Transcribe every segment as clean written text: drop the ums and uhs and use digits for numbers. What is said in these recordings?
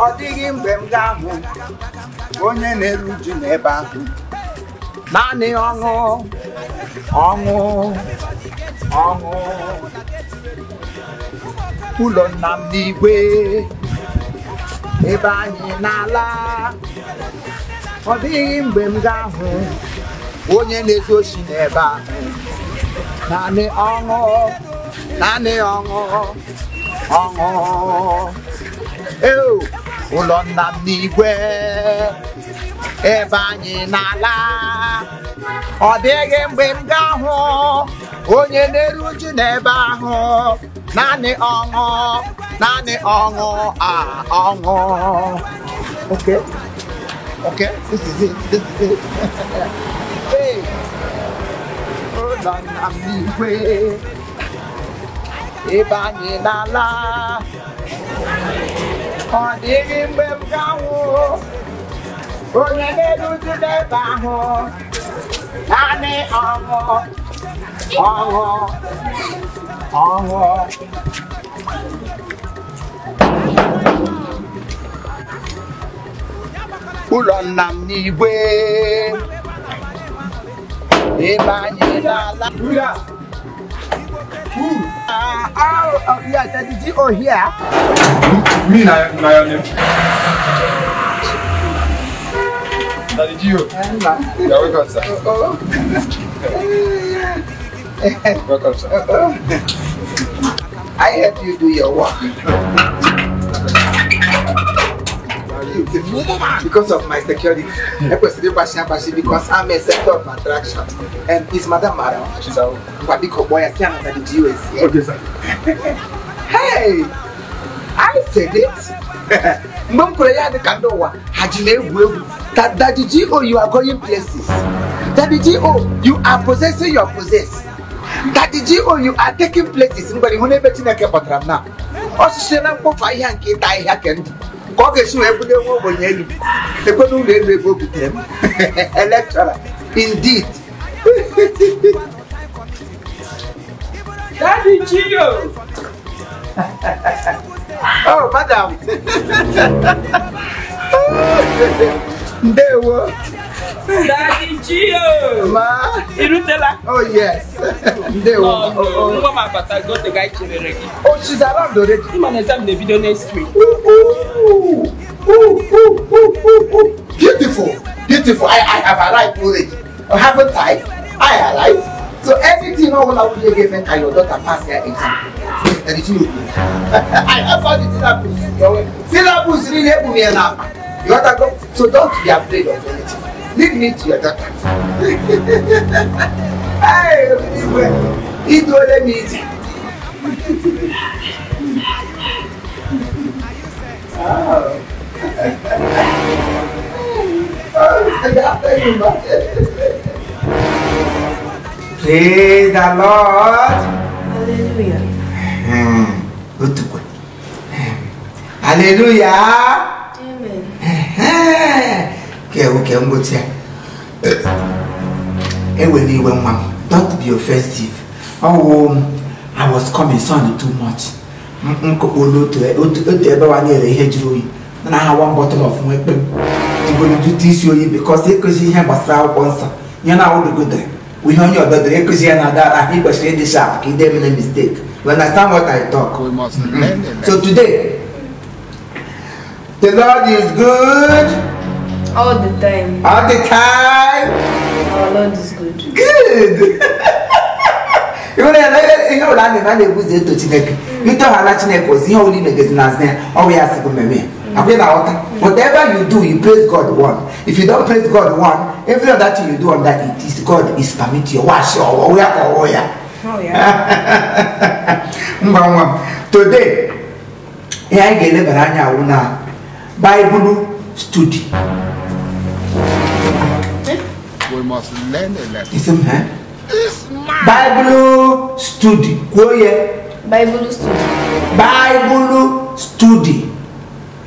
ọ dịghị mgbe m ga-ahụ onye na-eru uju n'ebe ahụ naanị ọṅụ ọṅụ ọṅụ ụlọ nna m n'igwe ebe anyị na-ala ọ dịghị mgbe m ga-ahụ onye na-ezu oshi n'ebe ahụ naanị ọṅụ naanị ọṅụ ọṅụ ụlọ nna m n'igwe ebe anyị na-ala ọ dịghị mgbe m ga-ahụ onye na-eru uju n'ebe ahụ naanị ọṅụ naanị ọṅụ ọṅụ. Okay, okay, this is it. Hey, ụlọ nna m n'igwe ebe anyị na-ala ọ dịghị mgbe m ga-ahụ onye na-eru uju n'ebe ahụ naanị ọṅụ ọṅụ ọṅụ. Ụlọ nna m n'igwe ebe anyị na-ala. Yeah, Daddy G, oh here. Me na your name. Daddy G, you're welcome, sir. Welcome, sir. I help you do your work. Because of my security, because I'm a center of attraction. And is Madam Mara? She's out. What big boy I say that the G is here. Okay, sir. Hey, I said it. Mom prayer the Kandowa. That Daddy G, oh, you are going places. Daddy G, oh, you are possessing your possess. Daddy G, oh, you are taking places. Nobody who never seen a capotram now. Also, say, I'm going to fire and get I can. Indeed. Daddy Gio. Oh, madam. There were. Daddy Gio. Ma. Irutela. Oh, yes. There were. Oh, the guy. Oh, she's around already. I'm going to the video next week. Beautiful. Beautiful. I have arrived already. Haven't I? I arrived. So everything all I will give and your daughter pass her exam. I have all the syllabus. Syllabus really help me enough. You want to go? So don't be afraid of anything. Leave me to your daughter. Hey, it will let me eat. Oh. Praise the Lord. Hallelujah. Hallelujah. Amen. Okay, I'm going to say. Don't be offensive. Oh, I was coming son too much. And I have one bottle of weapon. You will do this because they could see him as our sponsor. You know how to go there. We know your daughter, because you are that he was really sharp, he didn't make a mistake. You understand what I talk? We must learn it. So today, the Lord is good. All the time. All the time. Our Lord is good. Good. You know that the man who said to Chineke. You don't have that Chineke was the only niggas in us there. All we ask to me. Whatever you do, you praise God one. If you don't praise God one, every other thing you do on that, it is God is permit you. Wash your oh yeah. Oh yeah. Today, I get a Bible study. We must learn a lesson. Listen, Bible study. Bible study. Bible study.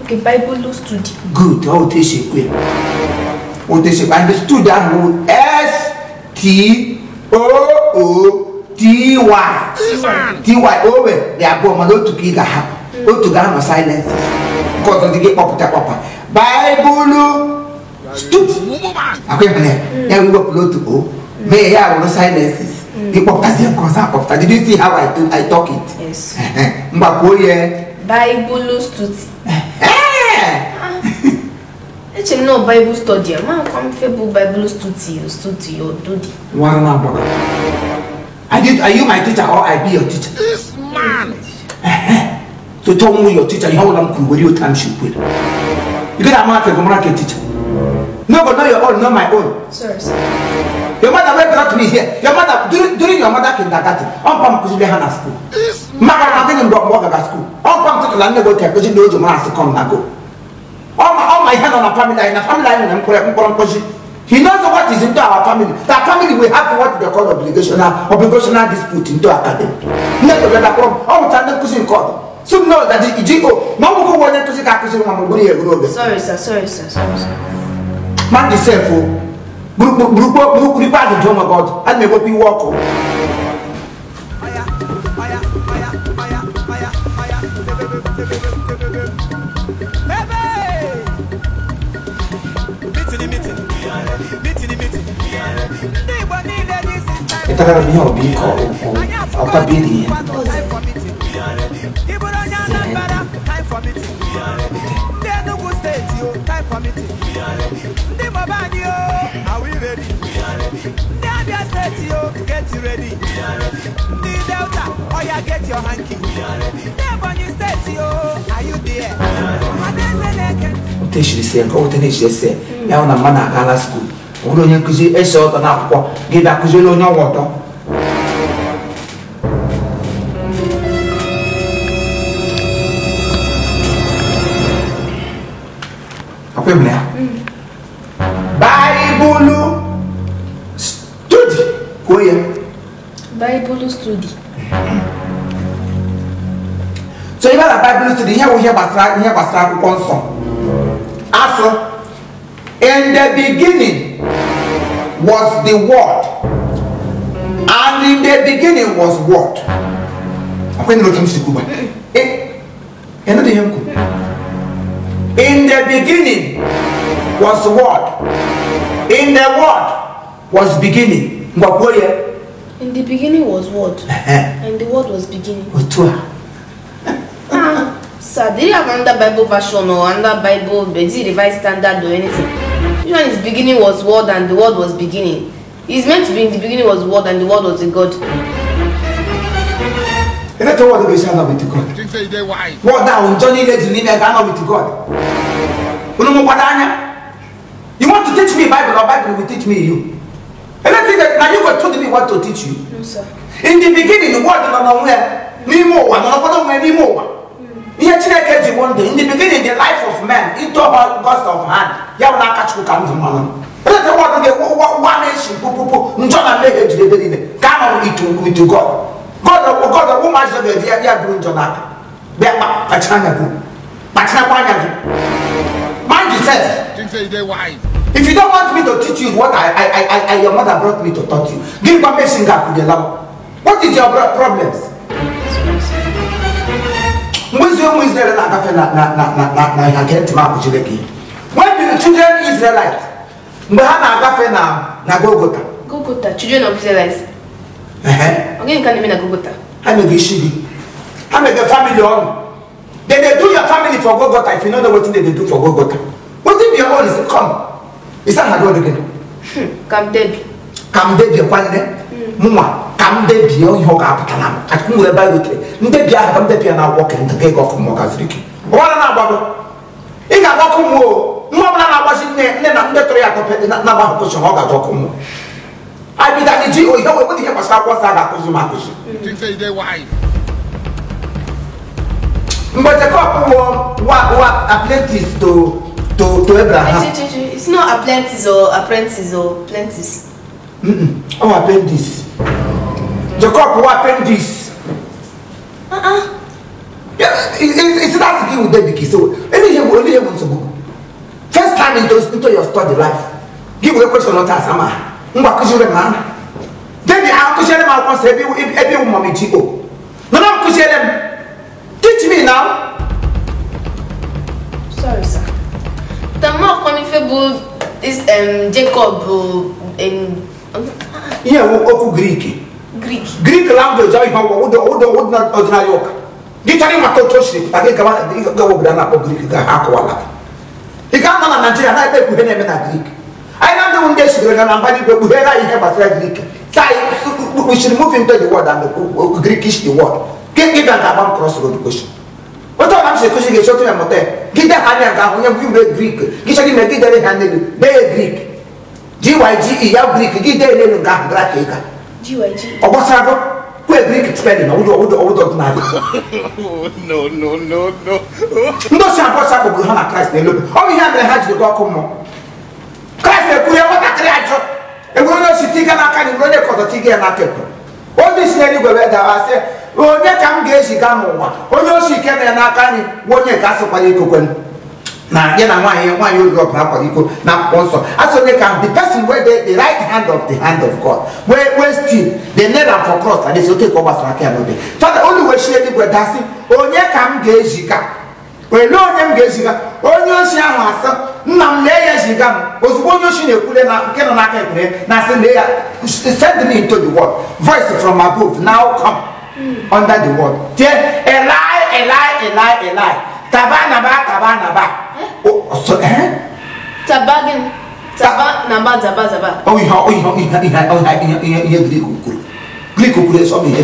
Okay, Bible study. Good. How to say it? And the student who S-T-O-O-T-Y. T-Y. Over. They are going to kill a Go to Ghana silence. Because of the papa. Bible stupid. Okay, yeah, we go to O. May I will silence. The papa did you see how I talk it? Yes. Mbakoye. Bible study. Actually, no Bible study. I'm comfortable Bible study or do the. One number. Are you my teacher or I be your teacher? This man. So tell me your teacher, how long could you time should put? You get a matter of market teacher. No, but not your own, not my own. Sorry, sir. Your mother went out to me here. Your mother during your mother kindergarten. On pump to the Hannah school. Mama didn't drop work at school. On pump to the land go take because you know your master come and go. All my hand on a family line, and he knows what is into our family. That family will have what they call obligational dispute into academy. Never get a problem. All the time they pushing court. So know that the Igbo, no one go want to see accusation of Sorry, sir. Man yourself, group required to talk about and may be walk. It's a big call after being Are we ready? Get ready. The Delta, oh yeah, get your hanky. Are you there? What did she say? What did she say? Now, I'm a man at Ghana school. Only you could see a short and up. Get back to your water. Bible study. Go here. Bible study. So you got a Bible study. Here we hear about one song. Also, in the beginning was the Word, and in the beginning was what? When you look at Kuba, in the beginning was the Word. In the Word was beginning. In the beginning was Word, and the Word was beginning. Sir, did you have another Bible version or another Bible, revised standard or anything? This one is beginning was Word and the Word was beginning. It's meant to be in the beginning was Word and the Word was a God. You don't know what the shall not be to God. What now? Johnny lets you cannot be to God. You want to teach me Bible or Bible will teach me you? And I think that now you got told me what to teach you. No, sir. In the beginning, the word of where Nemo one, one day. In the beginning, the life of man, into about God's of hand. You have not catch who comes to man. Let the water get one nation, John and cannot eat to God. God, the woman said, they are doing Jonah. They are Pachana. Mind yourself. If you don't want me to teach you what I your mother brought me to taught you, give permission to the love. What is your problems? When do the children Israelites? Gogota, children of Israelites. Again, can you mean a Gogota? I make a shibi. I make a family on. Then they do your family for Gogota if you know what they do for Gogota. What if your own is come? Is that how God again? Come Debbie. Come Debbie, one day. Muma, come Debbie, on your capital. I couldn't buy with it. Debbie, I come Debbie and I walk in the peg of Mokazriki. What an ababa? If I walk more, Mama was in there, then I'm the three at the number of cushion. I be that the G.O. You know what you have a start was that I but the couple what apprentice to Abraham. It's not apprentice or apprentice or apprentice. Oh, apprentice. The couple apprentice. Yeah, it's not to give with the so only here wants to go. First time into your study life. Give a question on Tasama. Then the Alcushel Malcos every mommy Chico. No, no, Cushel. Teach me now. Bible is Jacob in yeah, oku Greek. Greek language I have would not ordinary yoke. Gitari Makotoshi, I think about go over the Greek Hakwala. He can't on Nigeria, I bet we name Greek. I don't know when they should go on, but we have a Greek. We should move into the word and the Greekish the word. Get that one crossroad question. What I'm saying, because you get shot to a motel. Get that hand down when you Greek. Get a make it handed. They Greek. GYGE, ya Greek, get their name and got Greek. GYG. Or what's up? We're Greek spelling. No. No, what's up with Hannah Christ? They look. Oh, we have the Hajj to go come. Christ, we are what I create. And we're not sitting and I can't go there because the ticket and I can't. All this lady will let I say, oh, you can't get she come over. Oh, no, she can and I can't. What you got somebody to go. Now, why you drop now also. As so they can the person where the right hand of God, where still they never for cross and they say take over so I can't do. So the only way she did was dancing, oh, you can get Zika. Well, no, you get Zika. Oh, you see, I'm Nam Leia Zigam was one you should put now send me into the word. Voice from above now come under the word. A lie. Tabanaba. Oh, so Tabagin. Zaba. Oh, Greek is something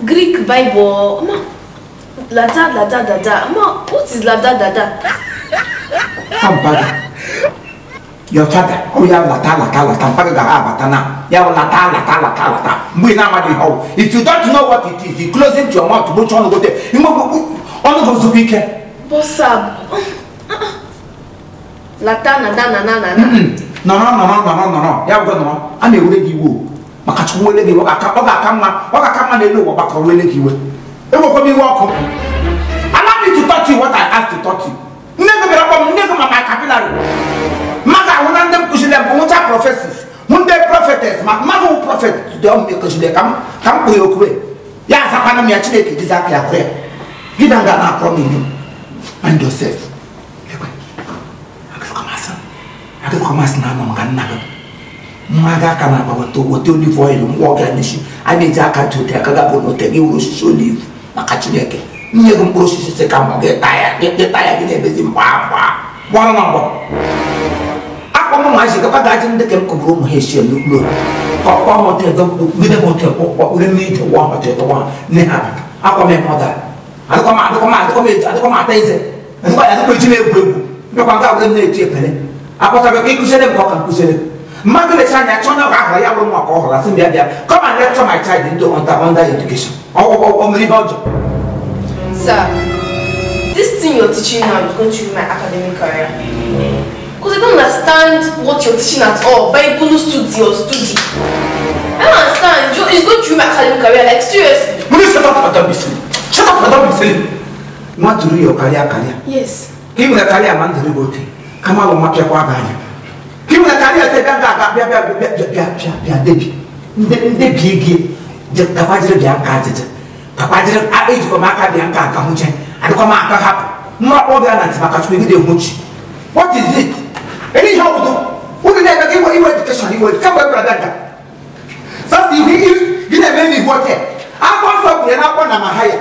Greek Bible. Lada. What is lada? Your father, oh, you have lata. If you don't know what it is, you close into your mouth to go on go there. You only goes to pick it. What's up? Lata. No. Yeah, no. I'm a lady woo. Makachu lady, Wakama, they know what Bakaweleki will. They will be welcome. Allow me to touch you what I have to touch you. Never my capillary. Maga, one of them pushing them, what are prophecies? One day prophetess, Mago prophet, don't because they come to your way. Yes, I can't actually take exactly a prayer. You don't got from you and yourself. I don't come as now. Maga can have what only for him, walk and issue. I need Jacka to take a gabo, take you should leave. Makachuleke. You can push to come get tired, get tired in everything. One number. I should have gotten the room Haitian look. Papa hotel, we don't hotel, we meet one hotel, one. Neha, I come in mother. I come out, and why I don't put you no one got them native penny. I was a big cushion and cock and cushion. Margaret Chan, I turn out I have one more I think they're come and lecture my child into under education. Oh, many budget. Sir, this thing you're teaching now is going to be my academic career. Because I don't understand what you're teaching at all. Bible study. I don't understand. It's going through my academic career, like seriously. Will you shut up, Madam Bissell? Shut up, Madam Bissell. You want to do your career? Yes. Give me the career, man, to go to. Come on, what you're going. Give me the career, take the big, the Papaja Bianca. Papaja, I age for Maca Bianca, and come out happy. Not all the others, Macas, we did much. What is it? Anyhow, who did never give you education? You will come back, brother. Something you never made me water. I want something and I want my higher.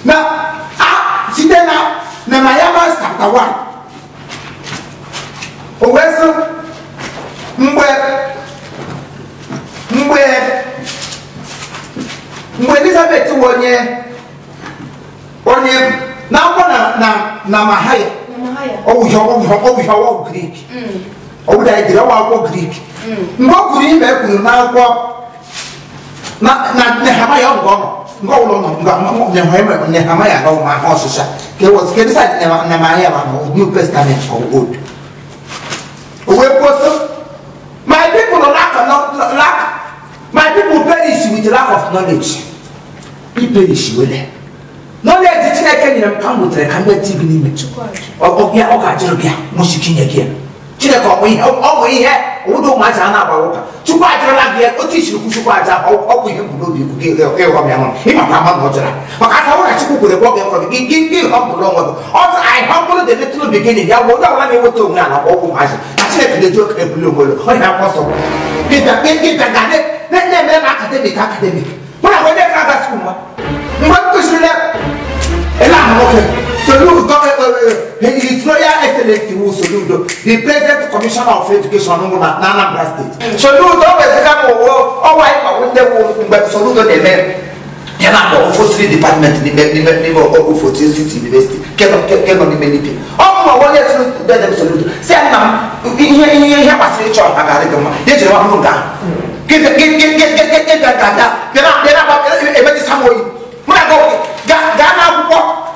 Now, sit there now. Nemayama chapter 1. Oweso, Mwe Elizabeth onye na mahaya. Oh, you Greek. Oh, that is our Greek. What could you make now? Not Nehamaya go on, Nehamaya, oh, my horses. There was Nemaya, New Testament of good. My people lack. My people perish with lack of knowledge. We perish with it. Knowledge is like any come with a camera image. Oh, yeah, okay, Mushikin again. Chile, oh, we have Udo Majana Baroka. Chupa, Otish, Chupa, Oku, him a Pama Mojara. But I want to put the problem, give humble long. Also, I humble the little beginning. I won't let me to Nana Oku Maja. I said the joke in blue world. When I possible. Get the Gade, let them academic. When I went to school, what was you there? Salute His Royal Excellency Saludo, the President Commissioner of Education in Anambra State. Salute always come over, I went there, but Saludo the men. You know, forestry department in the Forty City University. Cannot be many people. Oh, one year to them salute. Send them, here was a child. I got it. Get your own down. Get that. Get up, some way. When I go, Ghana walk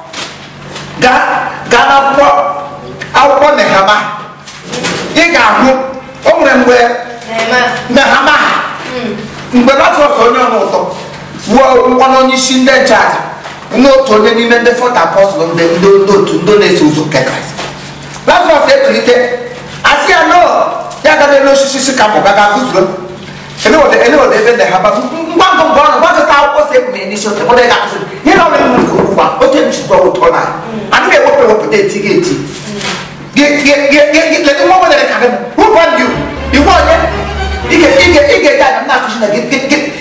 out on the hammer. You got room over where the hammer. But that's what for your well, one on your shin then charge. No, to any men the fourth apostle, they don't donate to Kekas. That's what they do. I see, I know. They got no shishi capo, Gaga. And what they have one to start was a initial. What they got, you know, what you should go to now. I think they will put the ticket. Get the woman that can. Who want you? You want it? You get that. I'm not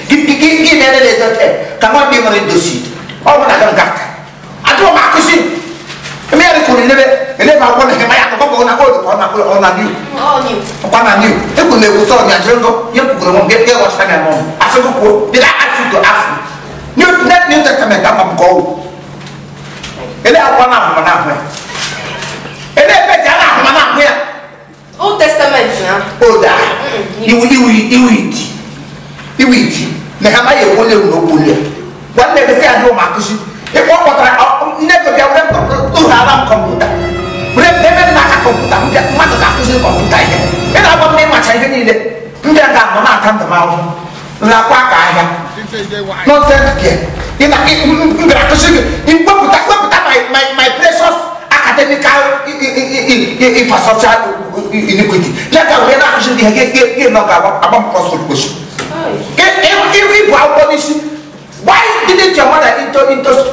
give me a little. Come on, be more in the seat. Oh, when I don't got that. I don't want to see. America will never want to have my on a new. Upon a new. They will never saw me. I don't know. You won't get there. What's hanging on? I said, did I ask you to ask me? New Testament, I'm going. And I want to have an and then better Old Testament now. Oh, that you eat. You eat. Nehemiah will no bully. One never say I know Marcus. If what I never get to have a computer. But never like a computer, mother computer. And I won't name much I need it. Then I come to Mount La Quaca. Nonsense. In my precious academical infrastructure iniquity. Let us actually get about possible question. Why didn't your mother into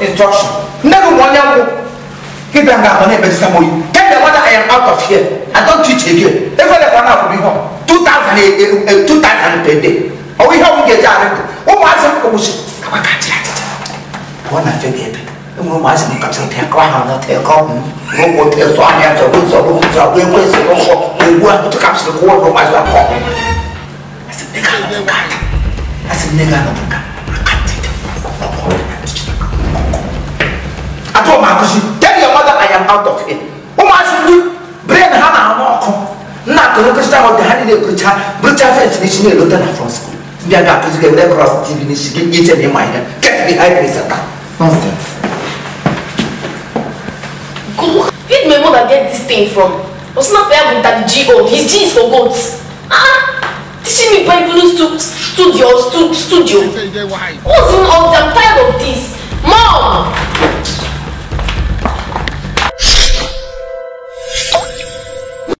instruction? Never one young get them down on every Samoy. Tell the mother I am out of here. I don't teach again. They will never know be home. 2,000 per day. Or we have to get out. Oh, what's up? One I forget. No más ni que se te acaba no te come. No te sueñas o no solo un sabe pues ojo. El bueno te capsa el cuerpo más la come. Así te gana. Así te gana. I told my cousin, tell your mother I am out of here. Oh my son, brain Hannah Moko. Not to look at the holiday British fascination in Lieutenant from school. They are not to get across TV, she can eat any mind. Get behind me, sir. Nonsense. Where did my mother get this thing from? It's not fair with that G.O. His G is for goats. Teaching me Bible studio. What's in all? I'm tired of this.